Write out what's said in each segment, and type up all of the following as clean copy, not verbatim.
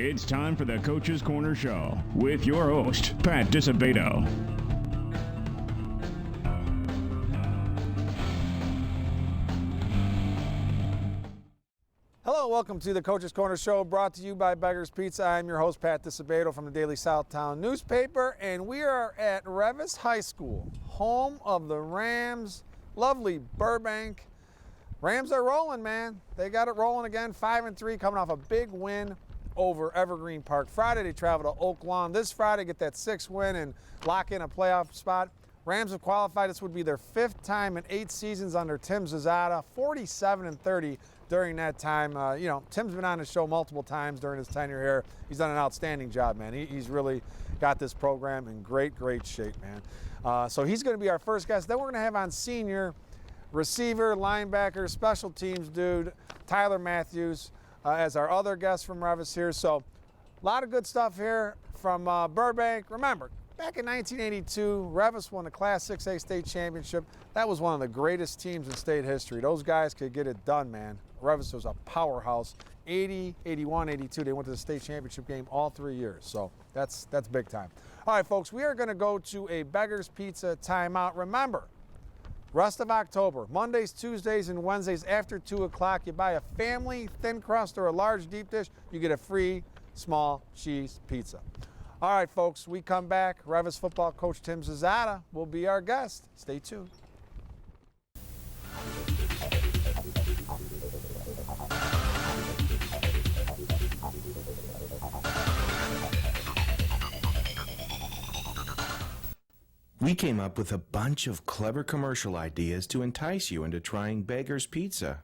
It's time for the Coach's Corner Show with your host, Pat Disabato. Hello, welcome to the Coach's Corner Show, brought to you by Beggar's Pizza. I'm your host, Pat Disabato from the Daily Southtown newspaper, and we are at Reavis High School, home of the Rams, lovely Burbank. Rams are rolling, man. They got it rolling again, 5-3, coming off a big win over Evergreen Park. Friday, they travel to Oak Lawn. This Friday, get that 6th win and lock in a playoff spot. Rams have qualified. This would be their 5th time in 8 seasons under Tim Zasada, 47-30 during that time. Tim's been on the show multiple times during his tenure here. He's done an outstanding job, man. He's really got this program in great shape, man. So he's going to be our first guest. Then we're going to have on senior receiver, linebacker, special teams dude, Tyler Matthews, as our other guest from Reavis here. So a lot of good stuff here from Burbank. Remember, back in 1982, Reavis won the Class 6A state championship. That was one of the greatest teams in state history. Those guys could get it done, man. Reavis was a powerhouse. 80, 81, 82, they went to the state championship game all 3 years. So that's big time. All right, folks, we are going to go to a Beggar's Pizza timeout. Remember, rest of October, Mondays, Tuesdays, and Wednesdays after 2 o'clock, you buy a family thin crust or a large deep dish, you get a free small cheese pizza. All right, folks, we come back. Reavis football coach Tim Zasada will be our guest. Stay tuned. We came up with a bunch of clever commercial ideas to entice you into trying Beggar's Pizza.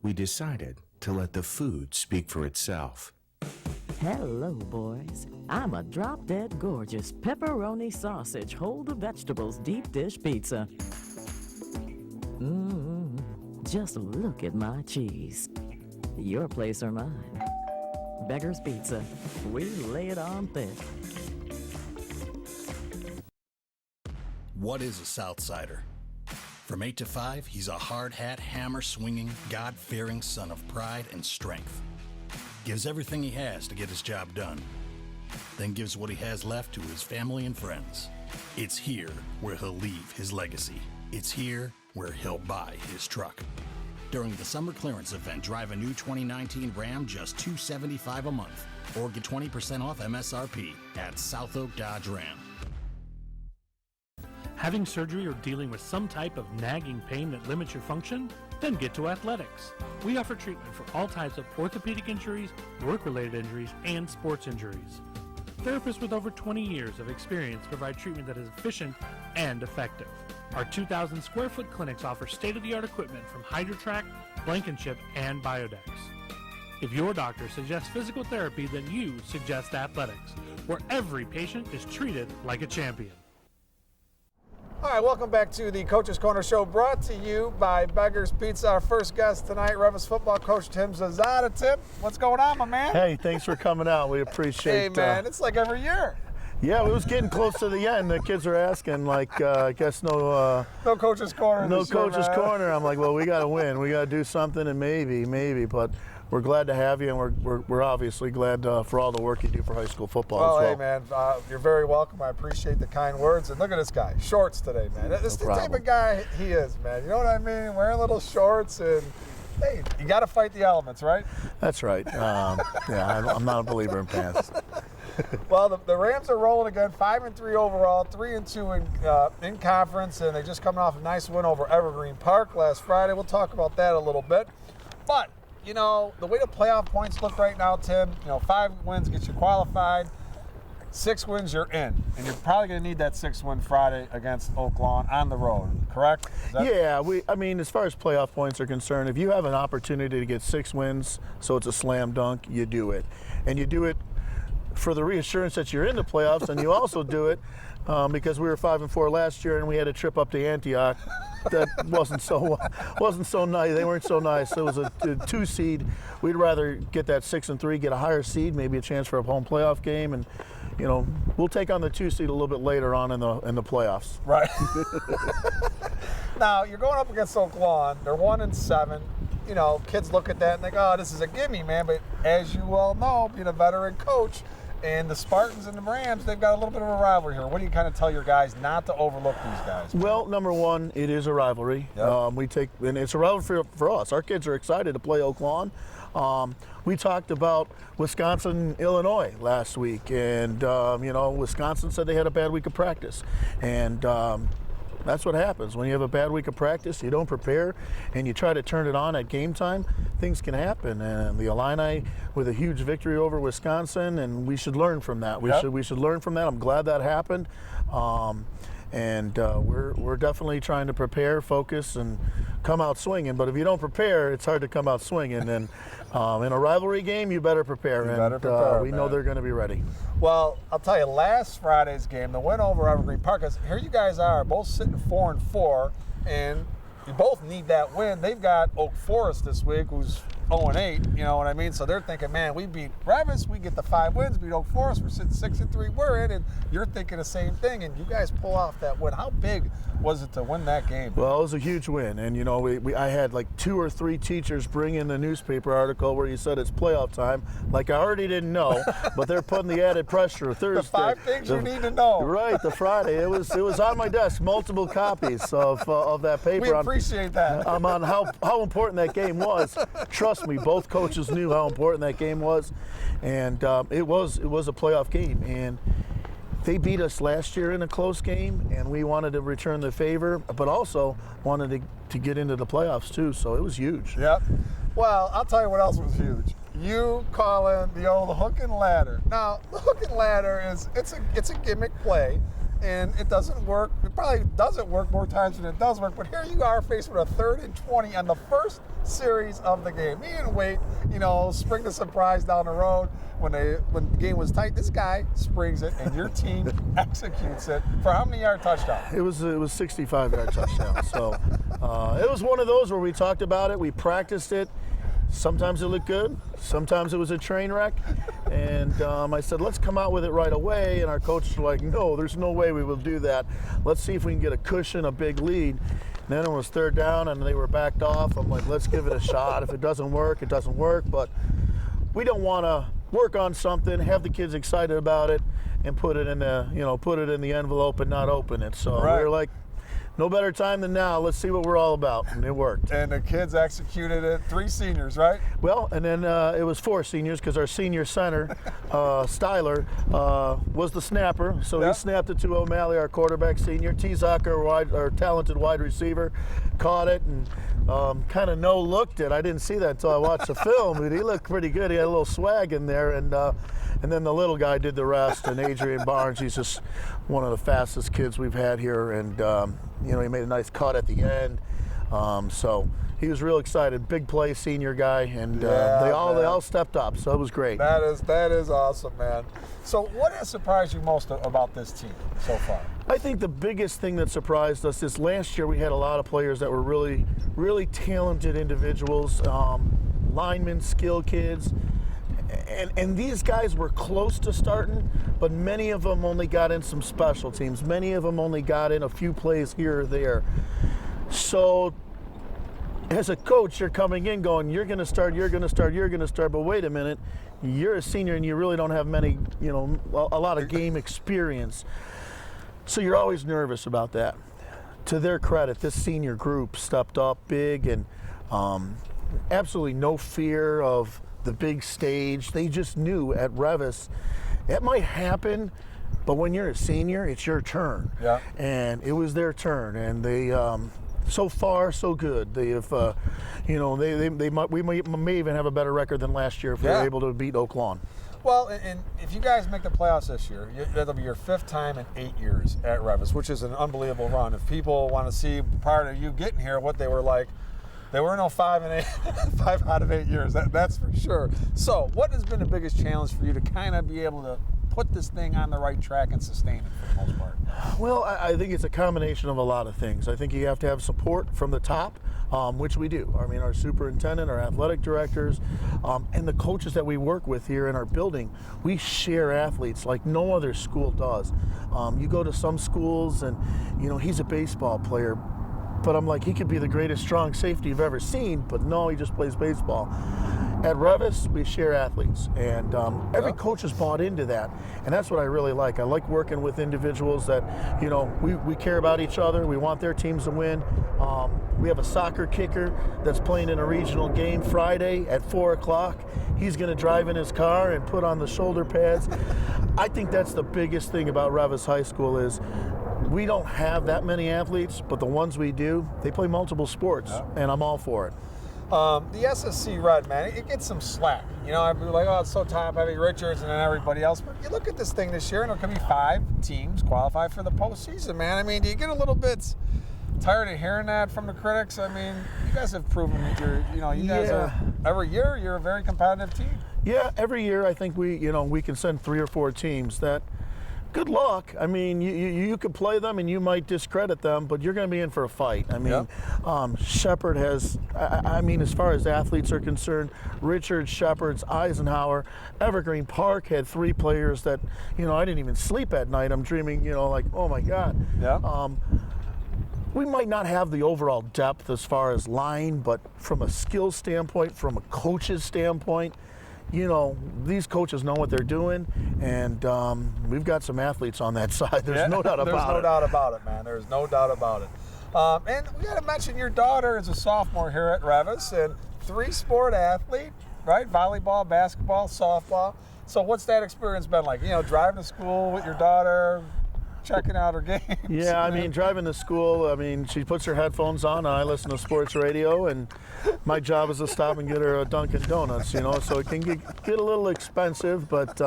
We decided to let the food speak for itself. Hello, boys. I'm a drop-dead gorgeous pepperoni sausage, hold the vegetables deep dish pizza. Just look at my cheese. Your place or mine. Beggar's Pizza. We lay it on thick. What is a Southsider? From 8 to 5, he's a hard-hat, hammer-swinging, God-fearing son of pride and strength. Gives everything he has to get his job done. Then gives what he has left to his family and friends. It's here where he'll leave his legacy. It's here where he'll buy his truck. During the summer clearance event, drive a new 2019 Ram just $275 a month, or get 20% off MSRP at South Oak Dodge Ram. Having surgery or dealing with some type of nagging pain that limits your function? Then get to Athletics. We offer treatment for all types of orthopedic injuries, work-related injuries, and sports injuries. Therapists with over 20 years of experience provide treatment that is efficient and effective. Our 2,000 square foot clinics offer state-of-the-art equipment from HydroTrack, Blankenship, and Biodex. If your doctor suggests physical therapy, then you suggest Athletics, where every patient is treated like a champion. All right, welcome back to the Coach's Corner Show, brought to you by Beggar's Pizza. Our first guest tonight, Reavis football coach Tim Zasada. Tim, what's going on, my man? Hey, thanks for coming out. We appreciate it. Hey, man, it's like every year. Yeah, it was getting close to the end. The kids are asking, I guess no Coach's Corner. No Coach's Corner. I'm like, well, we got to win. We got to do something, and maybe, but we're glad to have you, and we're obviously glad for all the work you do for high school football as well. Hey, man, you're very welcome. I appreciate the kind words. And look at this guy, shorts today, man. This is the type of guy he is, man. You know what I mean? Wearing little shorts, and hey, you got to fight the elements, right? That's right. I'm not a believer in pants. Well, the Rams are rolling again, 5-3 overall, 3-2 in conference, and they just coming off a nice win over Evergreen Park last Friday. We'll talk about that a little bit. But, the way the playoff points look right now, Tim, 5 wins get you qualified, 6 wins you're in, and you're probably going to need that 6th win Friday against Oak Lawn on the road, correct? Yeah, as far as playoff points are concerned, if you have an opportunity to get 6 wins, so it's a slam dunk, you do it. And you do it for the reassurance that you're in the playoffs, and you also do it because we were 5-4 last year, and we had a trip up to Antioch that wasn't so nice. They weren't so nice. It was a 2 seed. We'd rather get that 6-3, get a higher seed, maybe a chance for a home playoff game, and we'll take on the 2 seed a little bit later on in the playoffs. Right. Now you're going up against Oak Lawn. They're 1-7. you know, kids look at that and think, oh, this is a gimme, man. But as you all know, being a veteran coach, and the Spartans and the Rams, they've got a little bit of a rivalry here. What do you kind of tell your guys not to overlook these guys? Well, number one, it is a rivalry. Yep. And it's a rivalry for us. Our kids are excited to play Oak Lawn. We talked about Wisconsin, Illinois last week, and you know, Wisconsin said they had a bad week of practice, and that's what happens when you have a bad week of practice. You don't prepare, and you try to turn it on at game time. Things can happen, and the Illini with a huge victory over Wisconsin, and we should learn from that. We should learn from that. I'm glad that happened, and we're definitely trying to prepare, focus, and come out swinging. But if you don't prepare, it's hard to come out swinging. And in a rivalry game, you better prepare. We know they're going to be ready. Well, I'll tell you, last Friday's game, the win over Evergreen Park, here you guys are both sitting 4-4, and you both need that win. They've got Oak Forest this week, who's 0-8, you know what I mean? So they're thinking, man, we beat Reavis, we get the 5 wins, beat Oak Forest, we're sitting 6-3, we're in, and you're thinking the same thing, and you guys pull off that win. How big was it to win that game? Well, it was a huge win, and you know, I had like 2 or 3 teachers bring in the newspaper article where you said it's playoff time. Like I already didn't know, but they're putting the added pressure. Thursday, the 5 things you need to know. Right, the Friday. It was on my desk, multiple copies of that paper. We appreciate that. On how important that game was. Trust me, both coaches knew how important that game was, and it was a playoff game, and they beat us last year in a close game, and we wanted to return the favor, but also wanted to get into the playoffs too, so it was huge. Yep. Well, I'll tell you what else was huge. You calling the old hook and ladder. Now, the hook and ladder it's a gimmick play, and it doesn't work. It probably doesn't work more times than it does work, but here you are faced with a 3rd and 20 on the first series of the game. You didn't wait, you know, spring the surprise down the road when the game was tight. This guy springs it, and your team executes it for how many yard touchdown? It was 65-yard touchdown. So it was one of those where we talked about it, we practiced it. Sometimes it looked good, sometimes it was a train wreck, and I said, let's come out with it right away, and our coaches were like, no, there's no way we will do that. Let's see if we can get a cushion, a big lead. And then it was 3rd down, and they were backed off. I'm like, let's give it a shot. If it doesn't work, it doesn't work, but we don't want to work on something, have the kids excited about it, and put it in the envelope and not open it. So we were like, no better time than now. Let's see what we're all about, and it worked. And the kids executed it. 3 seniors, right? Well, and then it was 4 seniors because our senior center, Styler, was the snapper. So he snapped it to O'Malley, our quarterback senior. T-Zock, our talented wide receiver, caught it and kind of no-looked it. I didn't see that until I watched the film, but he looked pretty good. He had a little swag in there, and then the little guy did the rest. And Adrian Barnes, he's just one of the fastest kids we've had here, and you know, he made a nice cut at the end. So he was real excited. Big play, senior guy, and they all stepped up. So it was great. That is awesome, man. So what has surprised you most about this team so far? I think the biggest thing that surprised us is last year we had a lot of players that were really, really talented individuals, linemen, skill kids. And these guys were close to starting, but many of them only got in some special teams. Many of them only got in a few plays here or there. So as a coach, you're coming in going, you're going to start, you're going to start, you're going to start, but wait a minute, you're a senior and you really don't have many, you know, a lot of game experience. So you're always nervous about that. To their credit, this senior group stepped up big and absolutely no fear of the big stage. They just knew at Reavis it might happen, but when you're a senior, it's your turn. Yeah. And it was their turn, and they so far so good. They have, you know, we may even have a better record than last year if we were able to beat Oak Lawn. Well, and if you guys make the playoffs this year, that'll be your 5th time in 8 years at Reavis, which is an unbelievable run. If people want to see prior to you getting here what they were like, they were no 5 out of 8 years. That's for sure. So, what has been the biggest challenge for you to kind of be able to put this thing on the right track and sustain it for the most part? Well, I think it's a combination of a lot of things. I think you have to have support from the top, which we do. I mean, our superintendent, our athletic directors, and the coaches that we work with here in our building, we share athletes like no other school does. You go to some schools and, you know, he's a baseball player. But I'm like, he could be the greatest strong safety you've ever seen, but no, he just plays baseball. At Reavis, we share athletes, and every coach has bought into that, and that's what I really like. I like working with individuals that, you know, we care about each other. We want their teams to win. We have a soccer kicker that's playing in a regional game Friday at 4 o'clock. He's going to drive in his car and put on the shoulder pads. I think that's the biggest thing about Reavis High School is we don't have that many athletes, but the ones we do, they play multiple sports, and I'm all for it. The SSC Red, man, it gets some slack. You know, I'd be like, oh, it's so top-heavy, Richards and then everybody else. But you look at this thing this year, and there could be 5 teams qualify for the postseason, man. I mean, do you get a little bit tired of hearing that from the critics? I mean, you guys have proven that you guys are, every year, you're a very competitive team. Yeah, every year I think we can send 3 or 4 teams that, good luck. I mean, you could play them and you might discredit them, but you're going to be in for a fight. I mean, Shepherd has, I mean, as far as athletes are concerned, Richards, Shepherds, Eisenhower, Evergreen Park had 3 players that, I didn't even sleep at night. I'm dreaming, like, oh my God. Yeah. We might not have the overall depth as far as line, but from a skill standpoint, from a coach's standpoint, these coaches know what they're doing, and we've got some athletes on that side. There's no doubt about it. There's no doubt about it, man. There's no doubt about it. And we got to mention your daughter is a sophomore here at Reavis, and 3-sport athlete, right? Volleyball, basketball, softball. So what's that experience been like? Driving to school with your daughter, checking out her games. Yeah, I mean, driving to school, I mean, she puts her headphones on, and I listen to sports radio, and my job is to stop and get her a Dunkin' Donuts, so it can get a little expensive, but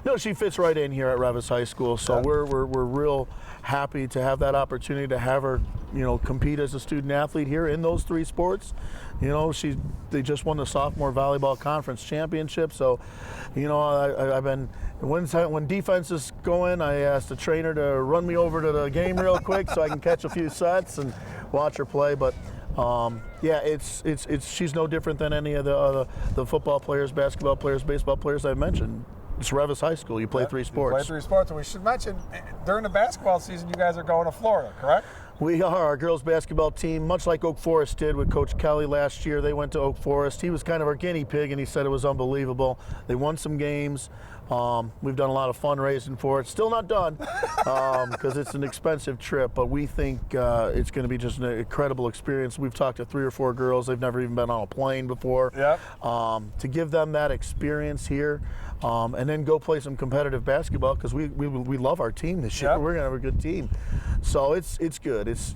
no, she fits right in here at Reavis High School, so we're real happy to have that opportunity to have her, compete as a student athlete here in those 3 sports. They just won the sophomore volleyball conference championship, so I've been, when defense is going, I asked the trainer to run me over to the game real quick so I can catch a few sets and watch her play. But yeah, she's no different than any of the football players, basketball players, baseball players I mentioned. It's Reavis High School. You play 3 sports. You play 3 sports, and we should mention during the basketball season, you guys are going to Florida, correct? We are. Our girls basketball team, much like Oak Forest did with Coach Kelly last year, they went to Oak Forest. He was kind of our guinea pig, and he said it was unbelievable. They won some games. We've done a lot of fundraising for it. Still not done because it's an expensive trip, but we think it's going to be just an incredible experience. We've talked to 3 or 4 girls. They've never even been on a plane before. Yep. To give them that experience here and then go play some competitive basketball because we love our team this year. Yep. We're going to have a good team. So it's good. It's,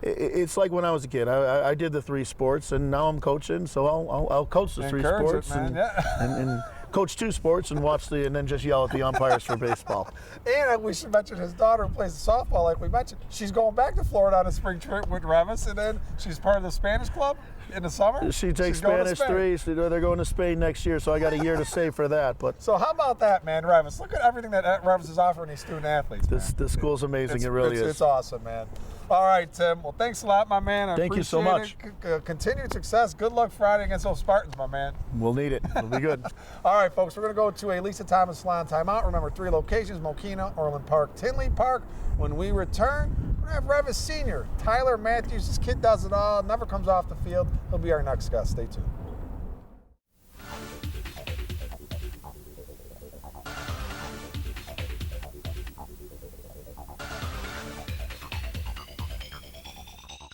it's like when I was a kid. I did the 3 sports, and now I'm coaching, so I'll coach the 3 sports and coach 2 sports and and then just yell at the umpires for baseball. And we should mention his daughter who plays softball, like we mentioned. She's going back to Florida on a spring trip with Reavis, and then she's part of the Spanish club in the summer. She takes Spanish 3. So they're going to Spain next year, so I got a year to save for that. But so how about that, man, Reavis? Look at everything that Reavis is offering these student athletes. This school's amazing. It really is. It's awesome, man. All right, Tim. Well, thanks a lot, my man. I Thank you so much. Continued success. Good luck Friday against those Spartans, my man. We'll need it. It'll be good. All right, folks. We're going to go to a Lisa Thomas Salon timeout. Remember, 3 locations: Mokina, Orland Park, Tinley Park. When we return, we're going to have Reavis Senior Tyler Matthews. This kid does it all. Never comes off the field. He'll be our next guest. Stay tuned.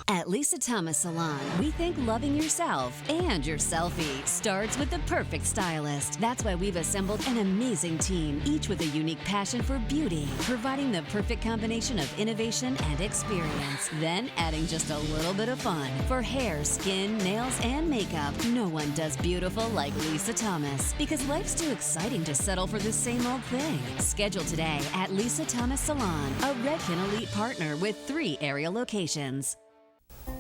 At Lisa Thomas Salon, we think loving yourself and your selfie starts with the perfect stylist. That's why we've assembled an amazing team, each with a unique passion for beauty, providing the perfect combination of innovation and experience. Then adding just a little bit of fun. For hair, skin, nails, and makeup, no one does beautiful like Lisa Thomas. Because life's too exciting to settle for the same old thing. Schedule today at Lisa Thomas Salon, a Redken Elite partner with 3 area locations.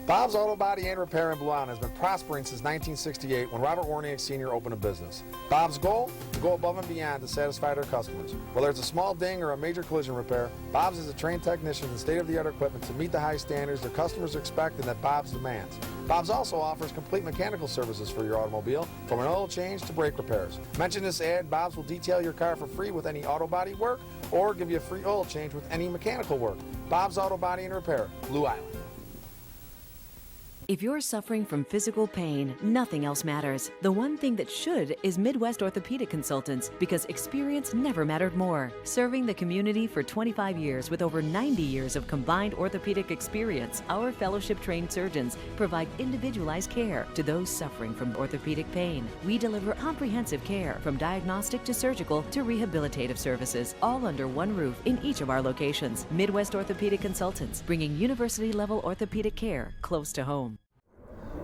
Bob's Auto Body and Repair in Blue Island has been prospering since 1968 when Robert Warniak Sr. opened a business. Bob's goal? To go above and beyond to satisfy their customers. Whether it's a small ding or a major collision repair, Bob's is a trained technician and state-of-the-art equipment to meet the high standards their customers expect and that Bob's demands. Bob's also offers complete mechanical services for your automobile, from an oil change to brake repairs. Mention this ad, Bob's will detail your car for free with any auto body work or give you a free oil change with any mechanical work. Bob's Auto Body and Repair, Blue Island. If you're suffering from physical pain, nothing else matters. The one thing that should is Midwest Orthopedic Consultants, because experience never mattered more. Serving the community for 25 years with over 90 years of combined orthopedic experience, our fellowship-trained surgeons provide individualized care to those suffering from orthopedic pain. We deliver comprehensive care from diagnostic to surgical to rehabilitative services, all under one roof in each of our locations. Midwest Orthopedic Consultants, bringing university-level orthopedic care close to home.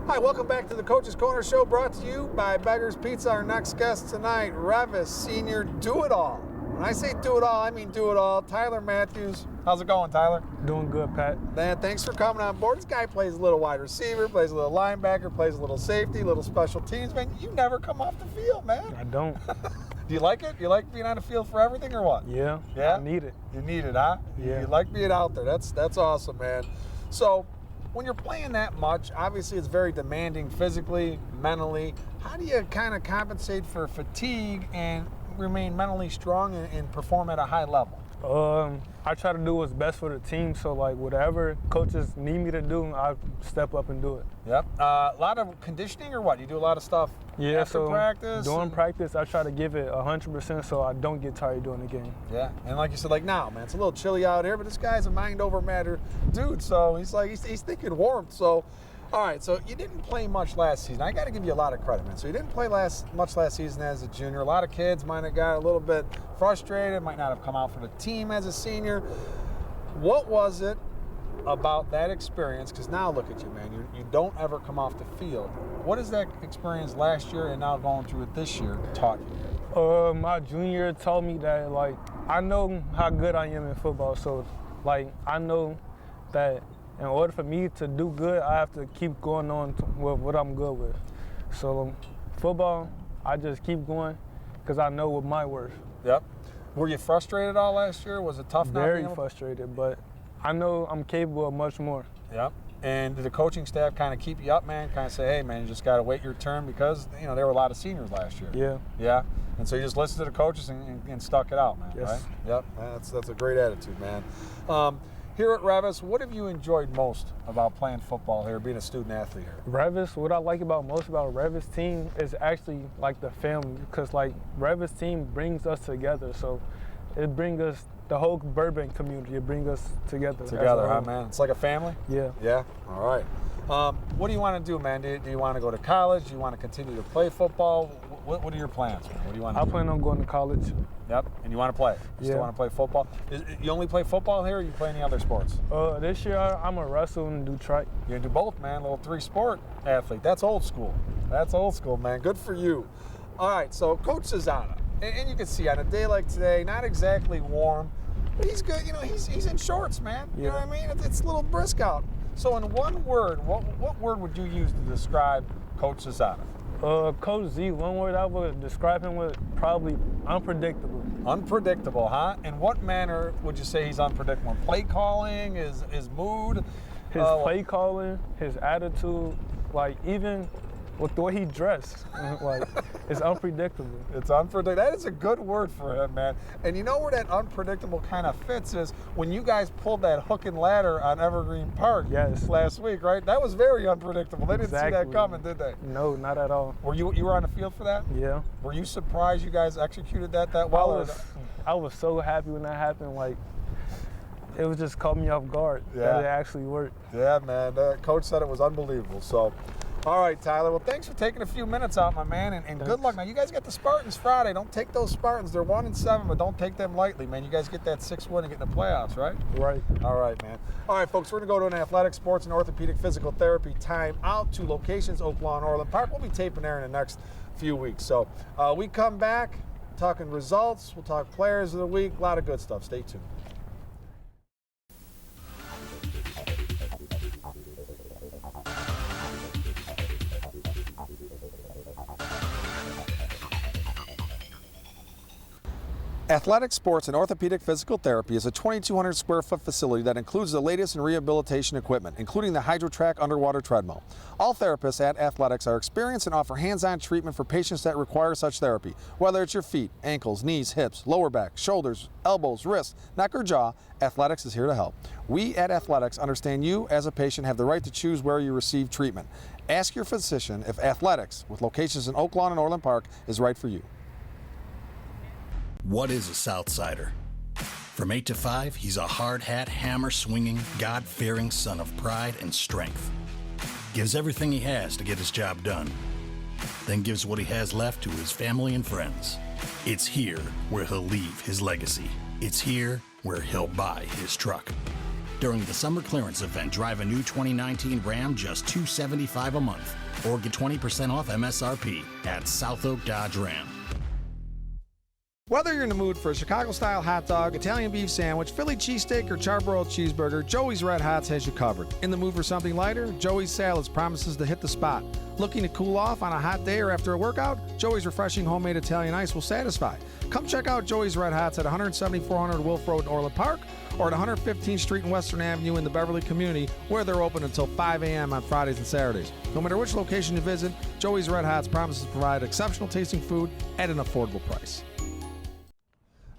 Hi, welcome back to the Coach's Corner Show, brought to you by Beggar's Pizza. Our next guest tonight, Reavis Senior Do-It-All. When I say do-it-all, I mean do-it-all. Tyler Matthews. How's it going, Tyler? Doing good, Pat. Man, thanks for coming on board. This guy plays a little wide receiver, plays a little linebacker, plays a little safety, little special teams. Man, you never come off the field, man. I don't. Do you like it? You like being on the field for everything or what? Yeah. Yeah? I need it. You need it, huh? Yeah. You like being out there. That's awesome, man. So, when you're playing that much, obviously it's very demanding physically, mentally. How do you kind of compensate for fatigue and remain mentally strong and perform at a high level? I try to do what's best for the team, so like whatever coaches need me to do, I step up and do it. Yep. A lot of conditioning or what? You do a lot of stuff after practice? During practice, I try to give it 100% so I don't get tired during the game. Yeah, and like you said, like now, man, it's a little chilly out here, but this guy's a mind over matter dude, so he's thinking warmth. So, all right, so you didn't play much last season. I got to give you a lot of credit, man. So you didn't play much last season as a junior. A lot of kids might have got a little bit frustrated, might not have come out for the team as a senior. What was it about that experience? Because now look at you, man. You don't ever come off the field. What has that experience last year and now going through it this year taught you? My junior year taught me that, like, I know how good I am in football. So, like, I know that in order for me to do good, I have to keep going on with what I'm good with. So, football, I just keep going because I know what my worth. Yep. Were you frustrated all last year? Was it tough? Very frustrated, but I know I'm capable of much more. Yep. And did the coaching staff kind of keep you up, man? Kind of say, hey, man, you just got to wait your turn because, you know, there were a lot of seniors last year. Yeah. Yeah. And so you just listened to the coaches and stuck it out, man, yes. Right? Yep. Man, that's a great attitude, man. Here at Reavis, what have you enjoyed most about playing football here, being a student athlete here? Reavis, what I like most about Reavis team is actually like the family, because like Reavis team brings us together. So it brings us, the whole Burbank community, it brings us together. Together, huh, man? It's like a family? Yeah. Yeah? All right. What do you want to do, man? Do you want to go to college? Do you want to continue to play football? What are your plans, man? What do you want to do? I plan on going to college. Yep. And you want to play? You yeah. still want to play football? You only play football here, or you play any other sports? This year, I'm going to wrestle and do track. You're going to do both, man. Little three-sport athlete. That's old school. That's old school, man. Good for you. All right, so Coach Zasada, and you can see on a day like today, not exactly warm, but he's good. You know, he's in shorts, man. You know what I mean? It's a little brisk out. So in one word, what word would you use to describe Coach Zasada? Coach Z, one word I would describe him with, probably unpredictable. Unpredictable, huh? In what manner would you say he's unpredictable? Play calling, his mood? His play calling, his attitude, like even with the way he dressed, like it's unpredictable. It's unpredictable. That is a good word for him, man. And you know where that unpredictable kind of fits is when you guys pulled that hook and ladder on Evergreen Park last week, right? That was very unpredictable. They didn't see that coming, did they? No, not at all. Were you were on the field for that? Yeah. Were you surprised you guys executed that well? I was so happy when that happened. Like, it was just caught me off guard that it actually worked. Yeah, man. Coach said it was unbelievable. So, all right, Tyler. Well, thanks for taking a few minutes out, my man, and good luck. Now, you guys get the Spartans Friday. Don't take those Spartans. They're 1-7, but don't take them lightly, man. You guys get that 6th win and get in the playoffs, right? Right. All right, man. All right, folks, we're going to go to an athletic, sports, and orthopedic physical therapy time out to locations, Oak Lawn, Orland Park. We'll be taping there in the next few weeks. So we come back, talking results. We'll talk players of the week. A lot of good stuff. Stay tuned. Athletic Sports and Orthopedic Physical Therapy is a 2,200 square foot facility that includes the latest in rehabilitation equipment, including the HydroTrack underwater treadmill. All therapists at Athletics are experienced and offer hands-on treatment for patients that require such therapy. Whether it's your feet, ankles, knees, hips, lower back, shoulders, elbows, wrists, neck, or jaw, Athletics is here to help. We at Athletics understand you as a patient have the right to choose where you receive treatment. Ask your physician if Athletics, with locations in Oak Lawn and Orland Park, is right for you. What is a Southsider? From 8 to 5, he's a hard hat, hammer swinging, God fearing son of pride and strength. Gives everything he has to get his job done. Then gives what he has left to his family and friends. It's here where he'll leave his legacy. It's here where he'll buy his truck. During the summer clearance event, drive a new 2019 Ram just $275 a month, or get 20% off MSRP at South Oak Dodge Ram. Whether you're in the mood for a Chicago-style hot dog, Italian beef sandwich, Philly cheesesteak, or charbroiled cheeseburger, Joey's Red Hots has you covered. In the mood for something lighter, Joey's Salads promises to hit the spot. Looking to cool off on a hot day or after a workout? Joey's refreshing homemade Italian ice will satisfy. Come check out Joey's Red Hots at 17400 Wolf Road in Orland Park or at 115th Street and Western Avenue in the Beverly community, where they're open until 5 a.m. on Fridays and Saturdays. No matter which location you visit, Joey's Red Hots promises to provide exceptional tasting food at an affordable price.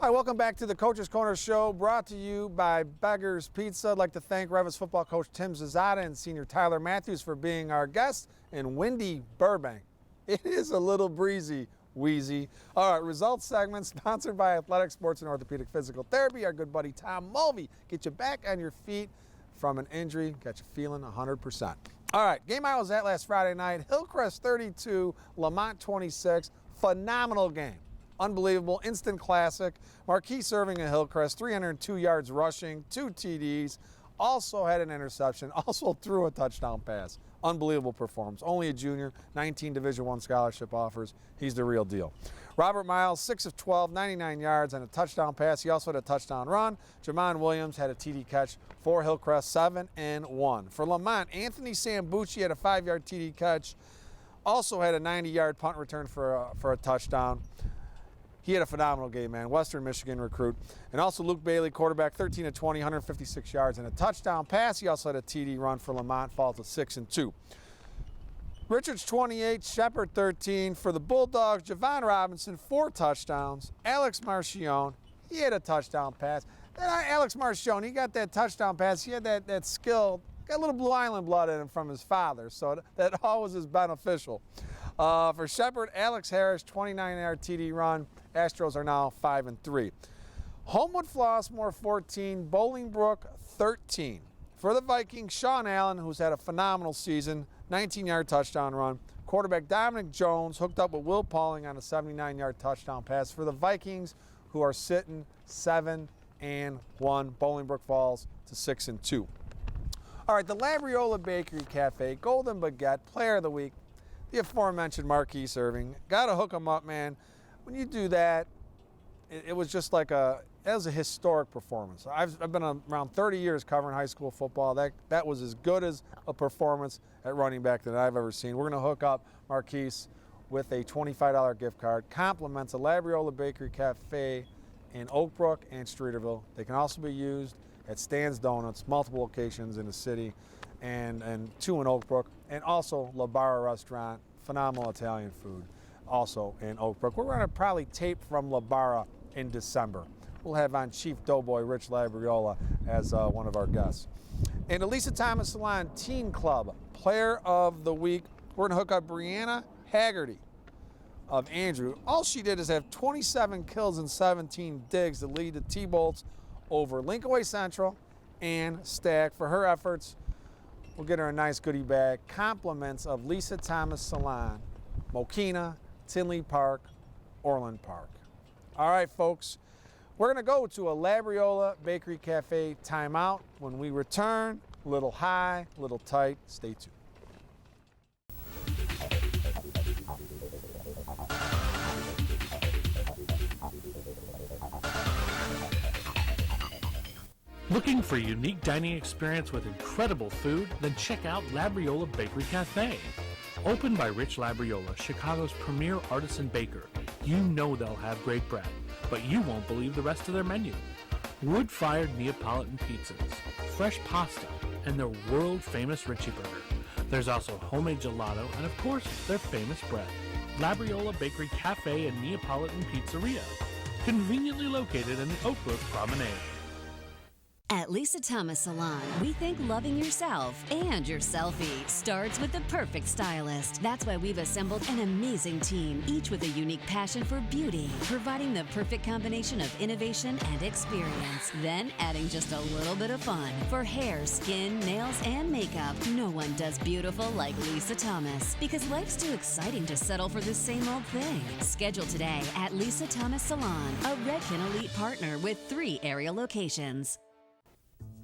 Hi, welcome back to the Coach's Corner Show, brought to you by Beggar's Pizza. I'd like to thank Reavis football coach Tim Zasada and senior Tyler Matthews for being our guests in windy Burbank. It is a little breezy, wheezy. All right, results segment sponsored by Athletic Sports and Orthopedic Physical Therapy. Our good buddy Tom Mulvey, get you back on your feet from an injury, got you feeling 100%. All right, game I was at last Friday night, Hillcrest 32, Lamont 26, phenomenal game. Unbelievable, instant classic. Marquis serving at Hillcrest, 302 yards rushing, 2 TDs, also had an interception, also threw a touchdown pass. Unbelievable performance. Only a junior, 19 Division I scholarship offers. He's the real deal. Robert Miles, 6 of 12, 99 yards and a touchdown pass. He also had a touchdown run. Jamon Williams had a TD catch for Hillcrest, 7-1. For Lamont, Anthony Sambucci had a 5-yard TD catch. Also had a 90-yard punt return for a touchdown. He had a phenomenal game, man. Western Michigan recruit. And also Luke Bailey, quarterback, 13 of 20, 156 yards and a touchdown pass. He also had a TD run for Lamont, falls to 6-2. Richards 28, Shepherd 13. For the Bulldogs, Javon Robinson, 4 touchdowns. Alex Marchione, he had a touchdown pass. Alex Marchione, he got that touchdown pass. He had that skill, got a little Blue Island blood in him from his father, so that always is beneficial. For Shepherd, Alex Harris, 29-yard TD run. Astros are now 5-3. Homewood Flossmoor 14, Bolingbrook 13. For the Vikings, Sean Allen, who's had a phenomenal season, 19-yard touchdown run. Quarterback Dominic Jones hooked up with Will Pauling on a 79-yard touchdown pass. For the Vikings, who are sitting 7-1, Bolingbrook falls to 6-2. All right, the Labriola Bakery Cafe, Golden Baguette, Player of the Week, the aforementioned Marquis serving. Got to hook them up, man. When you do that, it was just like it was a historic performance. I've been around 30 years covering high school football. That was as good as a performance at running back that I've ever seen. We're going to hook up Marquis with a $25 gift card. Compliments of Labriola Bakery Cafe in Oak Brook and Streeterville. They can also be used at Stan's Donuts, multiple locations in the city, and 2 in Oak Brook, and also La Barra Restaurant, phenomenal Italian food, also in Oak Brook. We're going to probably tape from La Barra in December. We'll have on Chief Doughboy Rich Labriola as one of our guests. And Elisa Thomas Salon Teen Club Player of the Week, we're going to hook up Brianna Haggerty of Andrew. All she did is have 27 kills and 17 digs to lead the T-Bolts over Lincoln Way Central and Stack. For her efforts, we'll get her a nice goodie bag. Compliments of Lisa Thomas Salon, Mokina, Tinley Park, Orland Park. All right, folks, we're going to go to a Labriola Bakery Cafe timeout. When we return, a little high, a little tight. Stay tuned. Looking for a unique dining experience with incredible food? Then check out Labriola Bakery Cafe. Opened by Rich Labriola, Chicago's premier artisan baker, you know they'll have great bread. but you won't believe the rest of their menu. Wood-fired Neapolitan pizzas, fresh pasta, and their world-famous Richie Burger. There's also homemade gelato and, of course, their famous bread. Labriola Bakery Cafe and Neapolitan Pizzeria, conveniently located in the Oak Brook Promenade. At Lisa Thomas Salon, we think loving yourself and your selfie starts with the perfect stylist. That's why we've assembled an amazing team, each with a unique passion for beauty, providing the perfect combination of innovation and experience. Then adding just a little bit of fun. For hair, skin, nails, and makeup, no one does beautiful like Lisa Thomas. Because life's too exciting to settle for the same old thing. Schedule today at Lisa Thomas Salon, a Redken Elite partner with 3 area locations.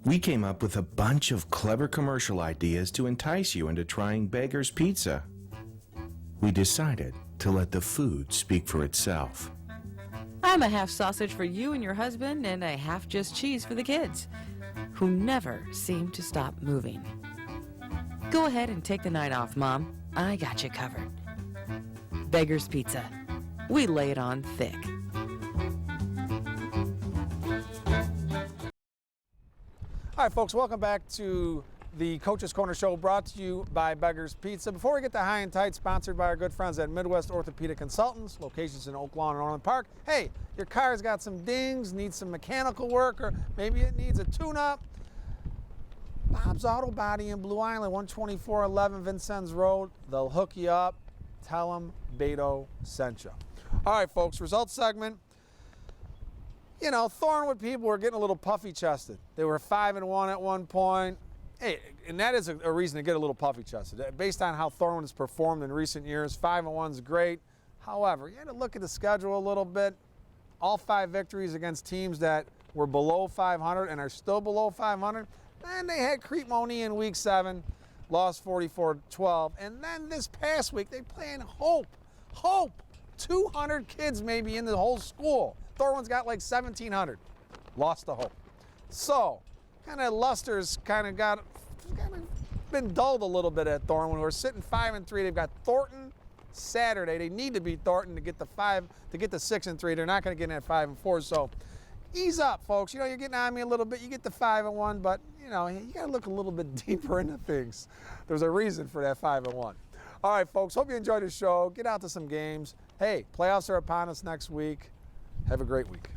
We came up with a bunch of clever commercial ideas to entice you into trying Beggar's Pizza. We decided to let the food speak for itself. I'm a half sausage for you and your husband and a half just cheese for the kids, who never seem to stop moving. Go ahead and take the night off, Mom. I got you covered. Beggar's Pizza. We lay it on thick. All right, folks, welcome back to the Coach's Corner Show, brought to you by Beggar's Pizza. Before we get to High and Tight, sponsored by our good friends at Midwest Orthopedic Consultants, locations in Oak Lawn and Orland Park. Hey, your car's got some dings, needs some mechanical work, or maybe it needs a tune-up. Bob's Auto Body in Blue Island, 12411 Vincennes Road. They'll hook you up. Tell them Beto sent you. All right, folks, results segment. You know, Thornwood people were getting a little puffy-chested. They were 5-1 at one point. Hey, and that is a reason to get a little puffy-chested. Based on how Thornwood has performed in recent years, 5-1 is great. However, you had to look at the schedule a little bit. All 5 victories against teams that were below 500 and are still below 500. Then they had Crete-Monee in Week 7, lost 44-12. And then this past week, they play in Hope. Hope! 200 kids maybe in the whole school. Thornwood's got like 1,700. Lost the Hope. So, kind of luster's kind of been dulled a little bit at Thornwood. We're sitting 5-3. They've got Thornton Saturday. They need to beat Thornton to get the 6-3. They're not going to get in at 5-4. So, ease up, folks. You know, you're getting on me a little bit. You get the 5-1, but you know, you got to look a little bit deeper into things. There's a reason for that 5-1. All right, folks. Hope you enjoyed the show. Get out to some games. Hey, playoffs are upon us next week. Have a great week.